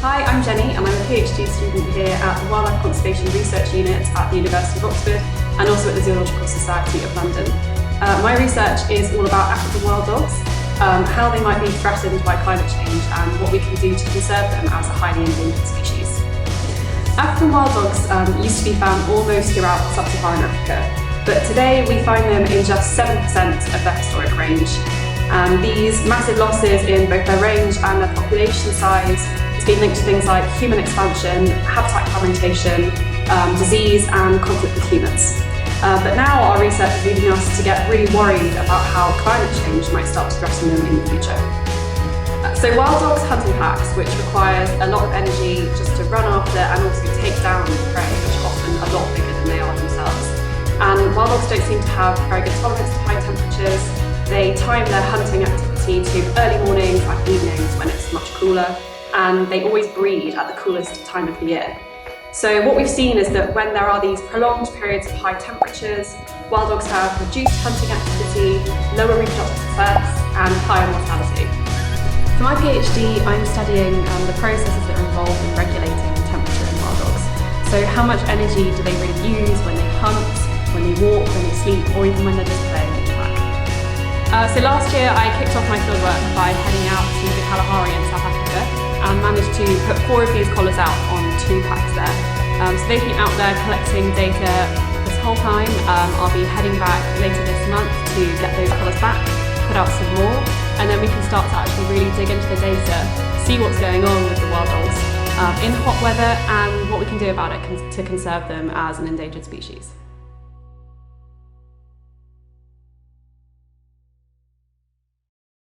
Hi, I'm Jenny and I'm a PhD student here at the Wildlife Conservation Research Unit at the University of Oxford and also at the Zoological Society of London. My research is all about African wild dogs, how they might be threatened by climate change and what we can do to conserve them as a highly endangered species. African wild dogs used to be found almost throughout sub-Saharan Africa, but today we find them in just 7% of their historic range. These massive losses in both their range and their population size has been linked to things like human expansion, habitat fragmentation, disease and conflict with humans. But now our research is leading us to get really worried about how climate change might start to threaten them in the future. So wild dogs hunt in packs, which requires a lot of energy just to run after and also take down prey, which are often a lot bigger than they are themselves. And wild dogs don't seem to have very good tolerance to high temperatures. They time their hunting activity to early mornings and evenings when it's much cooler, and they always breed at the coolest time of the year. So what we've seen is that when there are these prolonged periods of high temperatures, wild dogs have reduced hunting activity, lower reproductive success and higher mortality. For my PhD, I'm studying the processes that are involved in regulating temperature in wild dogs. So how much energy do they really use when they hunt, when they walk, when they sleep, or even when they're just playing in the pack? So last year I kicked off my fieldwork by heading out to the Kalahari in South Africa and managed to put 4 of these collars out on 2 packs there. So they've been out there collecting data this whole time. I'll be heading back later this month to get those collars back, put out some more, and then we can start to actually really dig into the data, see what's going on with the wild dogs in hot weather and what we can do about it to conserve them as an endangered species.